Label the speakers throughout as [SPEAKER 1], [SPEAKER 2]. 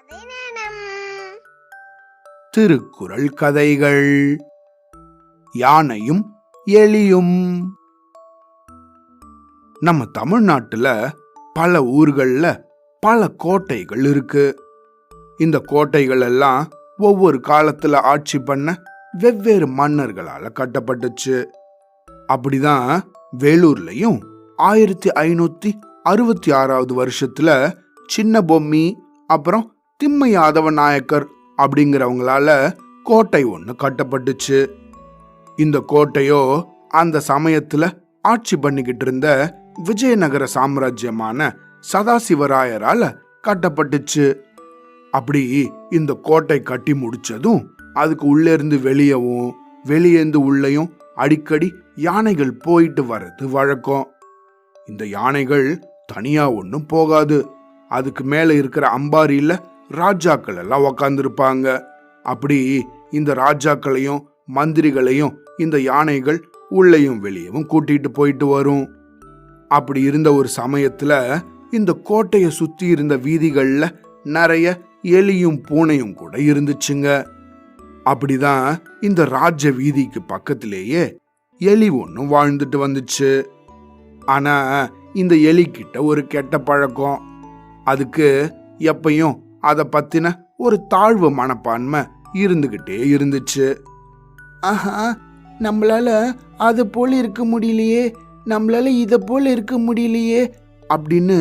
[SPEAKER 1] கதை நேரம்.
[SPEAKER 2] திருக்குறள் கதைகள். யானையும் எலியும். நம்ம தமிழ்நாட்டுல பல ஊர்கள்ல பல கோட்டைகள் இருக்கு. இந்த கோட்டைகள் எல்லாம் ஒவ்வொரு காலத்துல ஆட்சி பண்ண வெவ்வேறு மன்னர்களால கட்டப்பட்டுச்சு. அப்படிதான் வேலூர்லயும் 1566வது வருஷத்துல சின்ன பொம்மி அப்புறம் திம்ம யாதவ நாயக்கர் அப்படிங்கிறவங்களால கோட்டை ஒண்ணு கட்டப்பட்டுச்சு. இந்த கோட்டையோ அந்த சமயத்துல ஆட்சி பண்ணிக்கிட்டு இருந்த விஜயநகர சாம்ராஜ்யமான சதாசிவராயரால கட்டப்பட்டுச்சு. அப்படி இந்த கோட்டை கட்டி முடிச்சதும் அதுக்கு உள்ளே இருந்து வெளியவும் வெளியேந்து உள்ளேயும் அடிக்கடி யானைகள் போயிட்டு வர்றது வழக்கம். இந்த யானைகள் தனியா ஒன்னும் போகாது. அதுக்கு மேல இருக்கிற அம்பாரியில ராஜாக்கள் எல்லாம் உக்காந்துருப்பாங்க. அப்படி இந்த ராஜாக்களையும் மந்திரிகளையும் இந்த யானைகள் உள்ளேயும் வெளியவும் கூட்டிட்டு போயிட்டு வரும். அப்படி இருந்த ஒரு சமயத்துல இந்த கோட்டையை சுத்தி இருந்த வீதிகள்ல நிறைய எலியும் பூனையும் கூட இருந்துச்சுங்க. அப்படிதான் இந்த ராஜ வீதிக்கு பக்கத்திலேயே எலி ஒன்னும் வாழ்ந்துட்டு வந்துச்சு. ஆனா இந்த எலி கிட்ட ஒரு கெட்ட பழக்கம். அதுக்கு எப்பயும் அத பத்தின ஒரு தாழ்வு மனப்பான்மை இருந்துகிட்டே இருந்துச்சு.
[SPEAKER 3] ஆஹா, நம்மளால அது போல இருக்க முடியலையே, நம்மளால இத போல இருக்க முடியலையே
[SPEAKER 2] அப்படின்னு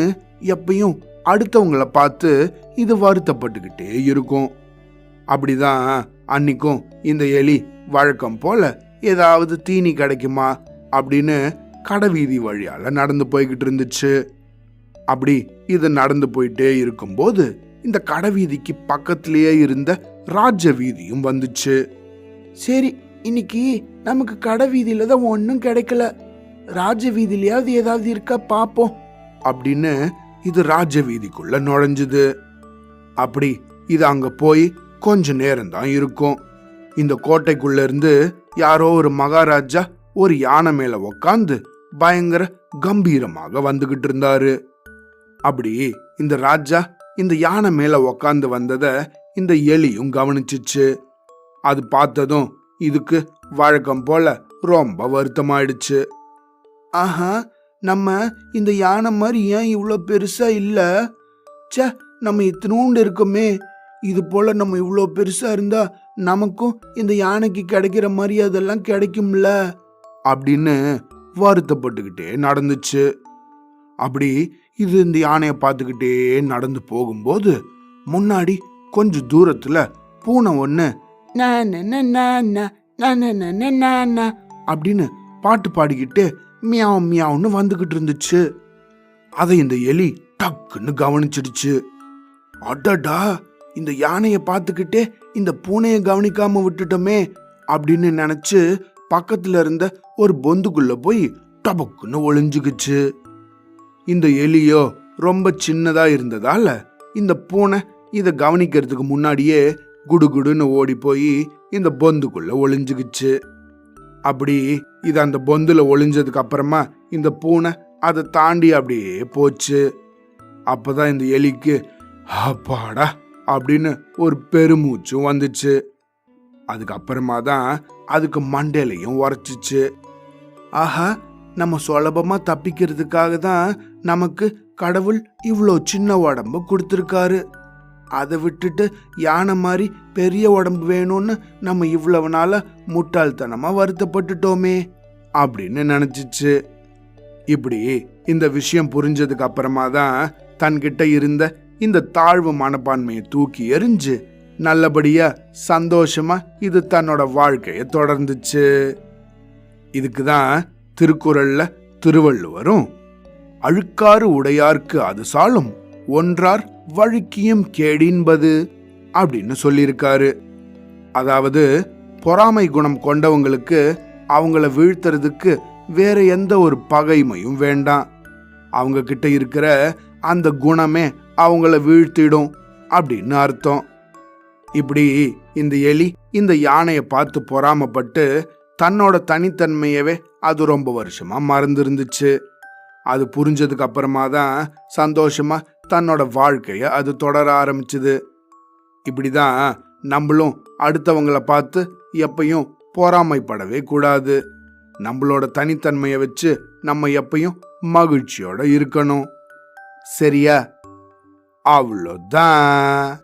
[SPEAKER 2] எப்பயும் அடுத்தவங்கள பார்த்து இது வருத்தப்பட்டுக்கிட்டே இருக்கும். அப்படிதான் அன்னைக்கும் இந்த எலி வழக்கம் போல ஏதாவது தீனி கிடைக்குமா அப்படின்னு கடைவீதி வழியால நடந்து போய்கிட்டு இருந்துச்சு. அப்படி இது நடந்து போயிட்டே இருக்கும்போது இந்த கடைவீதிக்கு பக்கத்திலேயே இருந்த ராஜ வீதியும் வந்துச்சு.
[SPEAKER 3] சரி, இன்னைக்கு நமக்கு கடை வீதியில தான் ஒன்னும் கிடைக்கல, ராஜ வீதியிலயாவது ஏதாவது இருக்கா பாப்போம்
[SPEAKER 2] அப்படின்னு இது ராஜ வீதிக்குள்ள நுழைஞ்சுது. அப்படி இது அங்க போய் கொஞ்ச நேரம் தான் இருக்கும். இந்த கோட்டைக்குள்ள இருந்து யாரோ ஒரு மகாராஜா ஒரு யானை மேல உக்காந்து பயங்கர கம்பீரமாக வந்துகிட்டு இருந்தாரு. அப்படி இந்த ராஜா இந்த யானை மேல உக்காந்து வந்தத இந்த எலியும் கவனிச்சிச்சு. அது பார்த்ததும் இதுக்கு வழக்கம் போல ரொம்ப வருத்தமாயிடுச்சு.
[SPEAKER 3] ஆஹா, நம்ம இந்த யானை மாதிரி ஏன் இவ்வளோ பெருசா இல்ல? சே, நம்ம இத்தினூண்டு இருக்கோமே, இது போல நம்ம இவ்வளோ பெருசா இருந்தா நமக்கும் இந்த யானைக்கு கிடைக்கிற மாதிரி அதெல்லாம் கிடைக்கும்ல
[SPEAKER 2] அப்படின்னு வருத்தப்பட்டுக்கிட்டே நடந்துச்சு. அப்படி இது இந்த யானைய பார்த்துக்கிட்டே நடந்து போகும்போது முன்னாடி கொஞ்ச தூரத்துல பூனை ஒண்ணு அப்படின்னு பாட்டு பாடிக்கிட்டு மியாவ் மியாவ்னு வந்துகிட்டு இருந்துச்சு. அதை இந்த எலி டக்குன்னு கவனிச்சிடுச்சு. அடடா, இந்த யானைய பார்த்துக்கிட்டே இந்த பூனைய கவனிக்காம விட்டுட்டோமே அப்படின்னு நினைச்சு பக்கத்துல இருந்த ஒரு பொந்துக்குள்ள போய் டபக்குன்னு ஒளிஞ்சுக்குச்சு. இந்த எலியோ ரொம்ப சின்னதா இருந்ததால இந்த பூனை இத கவனிக்கிறதுக்கு முன்னாடியே குடுகுடுன்னு ஓடி போய் இந்த பொந்துக்குள்ள ஒளிஞ்சுக்குச்சு. அப்படி இது அந்த பொந்துல ஒளிஞ்சதுக்கு அப்புறமா இந்த பூனை அதை தாண்டி அப்படியே போச்சு. அப்பதான் இந்த எலிக்கு அப்பாடா அப்படின்னு ஒரு பெருமூச்சும் வந்துச்சு. அதுக்கப்புறமா தான் அதுக்கு மண்டையிலையும் உரைச்சிச்சு. ஆஹா, நம்ம சுலபமா தப்பிக்கிறதுக்காக தான் நமக்கு கடவுள் இவ்வளோ சின்ன உடம்பு கொடுத்துருக்காரு. அதை விட்டுட்டு யானை மாதிரி பெரிய உடம்பு வேணும்னு நம்ம இவ்வளவு நாள முட்டாள்தனமா வருத்தப்பட்டுட்டோமே அப்படின்னு நினைச்சிச்சு. இப்படி இந்த விஷயம் புரிஞ்சதுக்கு அப்புறமா தான் தன்கிட்ட இருந்த இந்த தாழ்வு மனப்பான்மையை தூக்கி எறிஞ்சு நல்லபடியா சந்தோஷமா இது தன்னோட வாழ்க்கைய தொடர்ந்துச்சு. இதுக்குதான் திருக்குறள்ல திருவள்ளுவரும் அழுக்காறு உடையார்க்கு அது சாலும் ஒன்றார் வழுக்கியும் கேடின்பது அப்படின்னு சொல்லியிருக்காரு. அதாவது பொறாமை குணம் கொண்டவங்களுக்கு அவங்கள வீழ்த்துறதுக்கு வேற எந்த ஒரு பகைமையும் வேண்டாம். அவங்க கிட்ட இருக்கிற அந்த குணமே அவங்கள வீழ்த்திடும் அப்படின்னு அர்த்தம். இப்படி இந்த எலி இந்த யானைய பார்த்து பொறாமப்பட்டு தன்னோட தனித்தன்மையவே அது ரொம்ப வருஷமா மறந்துருந்துச்சு. அது புரிஞ்சதுக்கு அப்புறமா தான் சந்தோஷமா தன்னோட வாழ்க்கைய அது தொடர ஆரம்பிச்சுது. இப்படிதான் நம்மளும் அடுத்தவங்களை பார்த்து எப்பயும் பொறாமைப்படவே கூடாது. நம்மளோட தனித்தன்மையை வச்சு நம்ம எப்பயும் மகிழ்ச்சியோட இருக்கணும். சரியா? அவ்வளோதான்.